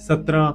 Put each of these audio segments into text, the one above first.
17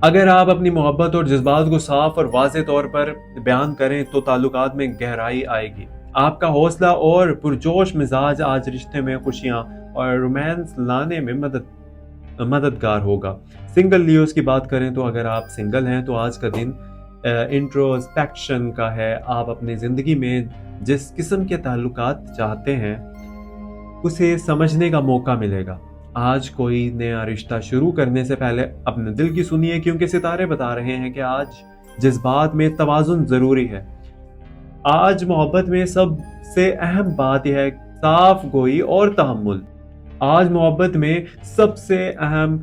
اگر آپ اپنی محبت اور جذبات کو صاف اور واضح طور پر بیان کریں تو تعلقات میں گہرائی آئے گی۔ آپ کا حوصلہ اور پرجوش مزاج آج رشتے میں خوشیاں اور رومانس لانے میں مددگار ہوگا۔ سنگل لیوز کی بات کریں تو اگر آپ سنگل ہیں تو آج کا دن انٹروسپیکشن کا ہے۔ آپ اپنی زندگی میں جس قسم کے تعلقات چاہتے ہیں اسے سمجھنے کا موقع ملے گا۔ آج کوئی نیا رشتہ شروع کرنے سے پہلے اپنے دل کی سنیے، کیونکہ ستارے بتا رہے ہیں کہ آج جذبات میں توازن ضروری ہے۔ آج محبت میں سب سے اہم بات یہ ہے صاف گوئی اور تحمل۔ آج محبت میں سب سے اہم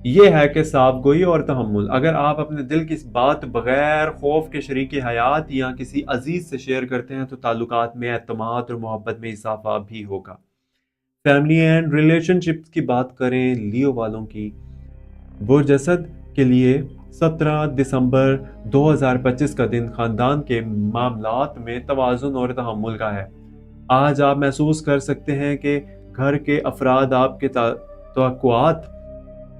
یہ ہے کہ صاف گوئی اور تحمل۔ اگر آپ اپنے دل کی بات بغیر خوف کے شریک حیات یا کسی عزیز سے شیئر کرتے ہیں تو تعلقات میں اعتماد اور محبت میں اضافہ بھی ہوگا۔ فیملی اینڈ ریلیشن شپس کی بات کریں لیو والوں کی، برج اسد کے لیے 17 دسمبر 2025 کا دن خاندان کے معاملات میں توازن اور تحمل کا ہے۔ آج آپ محسوس کر سکتے ہیں کہ گھر کے افراد آپ کے توقعات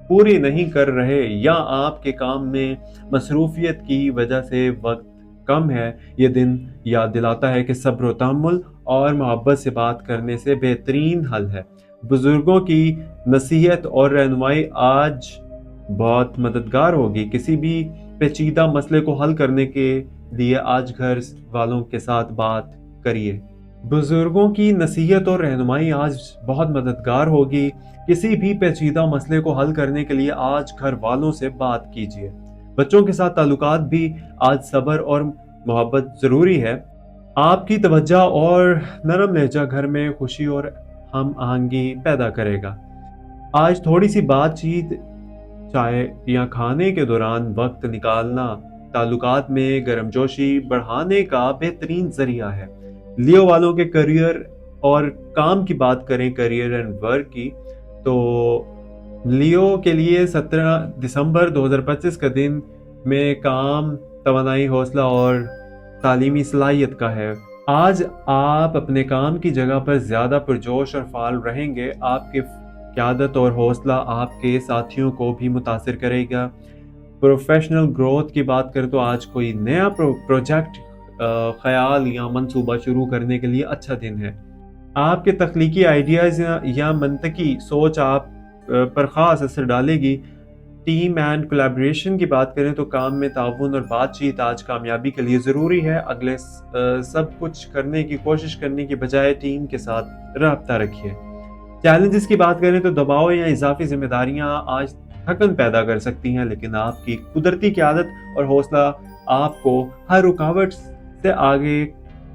پوری نہیں کر رہے یا آپ کے کام میں مصروفیت کی وجہ سے وقت کم ہے۔ یہ دن یاد دلاتا ہے کہ صبر و تحمل اور محبت سے بات کرنے سے بہترین حل ہے۔ بزرگوں کی نصیحت اور رہنمائی آج بہت مددگار ہوگی۔ کسی بھی پیچیدہ مسئلے کو حل کرنے کے لیے آج گھر والوں کے ساتھ بات کریے۔ بزرگوں کی نصیحت اور رہنمائی آج بہت مددگار ہوگی۔ کسی بھی پیچیدہ مسئلے کو حل کرنے کے لیے آج گھر والوں سے بات کیجیے۔ بچوں کے ساتھ تعلقات بھی آج صبر اور محبت ضروری ہے۔ آپ کی توجہ اور نرم لہجہ گھر میں خوشی اور ہم آہنگی پیدا کرے گا۔ آج تھوڑی سی بات چیت، چائے یا کھانے کے دوران وقت نکالنا تعلقات میں گرمجوشی بڑھانے کا بہترین ذریعہ ہے۔ لیو والوں کے کریئر اور کام کی بات کریں، کریئر اینڈ ورک کی، تو لیو کے لیے 17 دسمبر 2025 کا دن میں کام، توانائی، حوصلہ اور تعلیمی صلاحیت کا ہے۔ آج آپ اپنے کام کی جگہ پر زیادہ پرجوش اور فعال رہیں گے۔ آپ کی قیادت اور حوصلہ آپ کے ساتھیوں کو بھی متاثر کرے گا۔ پروفیشنل گروتھ کی بات کریں تو آج کوئی نیا پروجیکٹ، خیال یا منصوبہ شروع کرنے کے لیے اچھا دن ہے۔ آپ کے تخلیقی آئیڈیاز یا منطقی سوچ آپ پر خاص اثر ڈالے گی۔ ٹیم اینڈ کولیبریشن کی بات کریں تو کام میں تعاون اور بات چیت آج کامیابی کے لیے ضروری ہے۔ اگلے سب کچھ کرنے کی کوشش کرنے کی بجائے ٹیم کے ساتھ رابطہ رکھیے۔ چیلنجز کی بات کریں تو دباؤ یا اضافی ذمہ داریاں آج تھکن پیدا کر سکتی ہیں، لیکن آپ کی قدرتی قیادت اور حوصلہ آپ کو ہر رکاوٹ سے آگے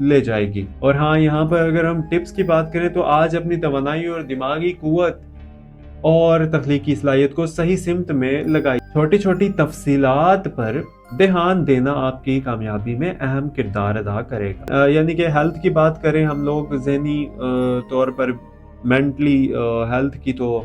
لے جائے گی۔ اور ہاں، یہاں پر اگر ہم ٹپس کی بات کریں تو آج اپنی توانائی اور دماغی قوت اور تخلیقی صلاحیت کو صحیح سمت میں لگائیں۔ چھوٹی چھوٹی تفصیلات پر دھیان دینا آپ کی کامیابی میں اہم کردار ادا کرے گا۔ یعنی کہ ہیلتھ کی بات کریں ہم لوگ، ذہنی طور پر مینٹلی ہیلتھ کی، تو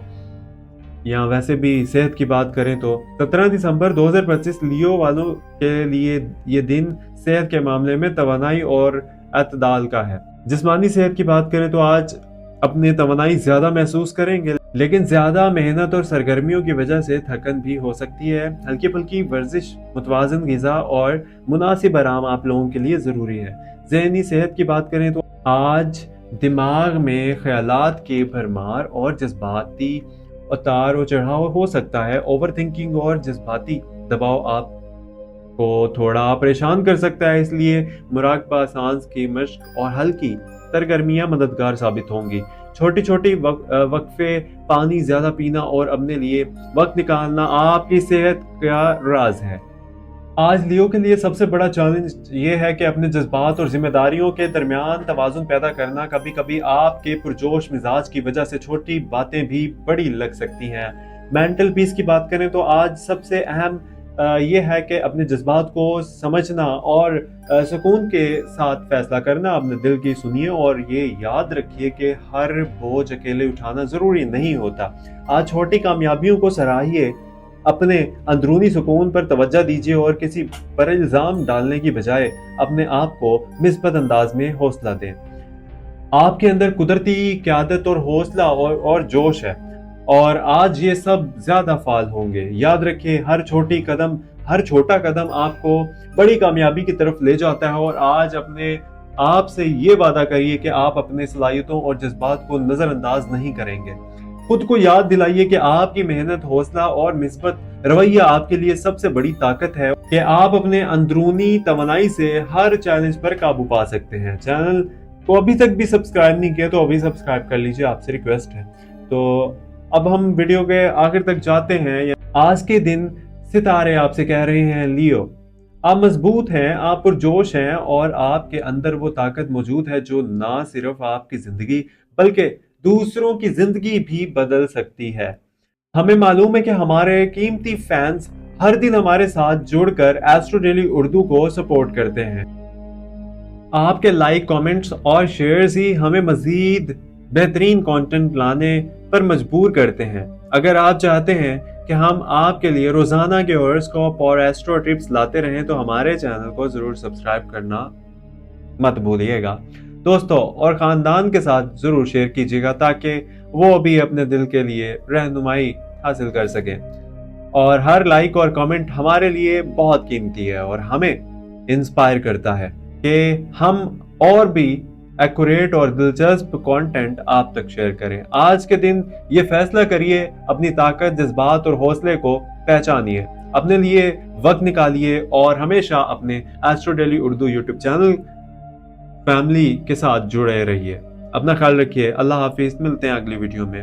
یا ویسے بھی صحت کی بات کریں تو 17 دسمبر 2025 لیو والوں کے لیے یہ دن صحت کے معاملے میں توانائی اور اعتدال کا ہے۔ جسمانی صحت کی بات کریں تو آج اپنی توانائی زیادہ محسوس کریں گے، لیکن زیادہ محنت اور سرگرمیوں کی وجہ سے تھکن بھی ہو سکتی ہے۔ ہلکی پھلکی ورزش، متوازن غذا اور مناسب آرام آپ لوگوں کے لیے ضروری ہے۔ ذہنی صحت کی بات کریں تو آج دماغ میں خیالات کی بھرمار اور جذباتی اتار و چڑھاؤ ہو سکتا ہے۔ اوور تھنکنگ اور جذباتی دباؤ آپ کو تھوڑا پریشان کر سکتا ہے، اس لیے مراقبہ، سانس کی مشق اور ہلکی سرگرمیاں مددگار ثابت ہوں گی۔ چھوٹی چھوٹی وقفے، پانی زیادہ پینا اور اپنے لیے وقت نکالنا آپ کی صحت کا راز ہے۔ آج لیو کے لیے سب سے بڑا چیلنج یہ ہے کہ اپنے جذبات اور ذمہ داریوں کے درمیان توازن پیدا کرنا۔ کبھی کبھی آپ کے پرجوش مزاج کی وجہ سے چھوٹی باتیں بھی بڑی لگ سکتی ہیں۔ مینٹل پیس کی بات کریں تو آج سب سے اہم یہ ہے کہ اپنے جذبات کو سمجھنا اور سکون کے ساتھ فیصلہ کرنا۔ اپنے دل کی سنیے اور یہ یاد رکھیے کہ ہر بوجھ اکیلے اٹھانا ضروری نہیں ہوتا۔ آج چھوٹی کامیابیوں کو سراہیے، اپنے اندرونی سکون پر توجہ دیجیے اور کسی پر الزام ڈالنے کی بجائے اپنے آپ کو مثبت انداز میں حوصلہ دیں۔ آپ کے اندر قدرتی قیادت اور حوصلہ اور جوش ہے۔ اور آج یہ سب زیادہ فعال ہوں گے۔ یاد رکھیں، ہر چھوٹا قدم آپ کو بڑی کامیابی کی طرف لے جاتا ہے، اور آج اپنے آپ سے یہ وعدہ کریے کہ آپ اپنے صلاحیتوں اور جذبات کو نظر انداز نہیں کریں گے۔ خود کو یاد دلائیے کہ آپ کی محنت، حوصلہ اور مثبت رویہ آپ کے لیے سب سے بڑی طاقت ہے، کہ آپ اپنے اندرونی توانائی سے ہر چیلنج پر قابو پا سکتے ہیں۔ چینل کو ابھی تک بھی سبسکرائب نہیں کیا تو ابھی سبسکرائب کر لیجئے، آپ سے ریکویسٹ ہے۔ تو اب ہم ویڈیو کے آخر تک جاتے ہیں۔ آج کے دن ستارے آپ سے کہہ رہے ہیں لیو، آپ مضبوط ہیں، آپ پرجوش ہیں، اور آپ کے اندر وہ طاقت موجود ہے جو نہ صرف آپ کی زندگی بلکہ دوسروں کی زندگی بھی بدل سکتی ہے۔ ہمیں معلوم ہے کہ ہمارے قیمتی فینس ہر دن ہمارے ساتھ جڑ کر ایسٹرو ڈیلی اردو کو سپورٹ کرتے ہیں۔ آپ کے لائک، کامنٹس اور شیئرز ہی ہمیں مزید بہترین کانٹینٹ لانے پر مجبور کرتے ہیں۔ اگر آپ چاہتے ہیں کہ ہم آپ کے لیے روزانہ کے ہوراسکوپ اور ایسٹرو ٹپس لاتے رہیں تو ہمارے چینل کو ضرور سبسکرائب کرنا مت بھولیے گا۔ دوستوں اور خاندان کے ساتھ ضرور شیئر کیجیے گا تاکہ وہ بھی اپنے دل کے لیے رہنمائی حاصل کر سکیں۔ اور ہر لائک اور کامنٹ ہمارے لیے بہت قیمتی ہے اور ہمیں انسپائر کرتا ہے کہ ہم اور بھی ایکوریٹ اور دلچسپ کانٹینٹ آپ تک شیئر کریں۔ آج کے دن یہ فیصلہ کریے، اپنی طاقت، جذبات اور حوصلے کو پہچانیے، اپنے لیے وقت نکالیے اور ہمیشہ اپنے astro daily Urdu YouTube channel family کے ساتھ جڑے رہیے۔ اپنا خیال رکھیے۔ اللہ حافظ، ملتے ہیں اگلی ویڈیو میں۔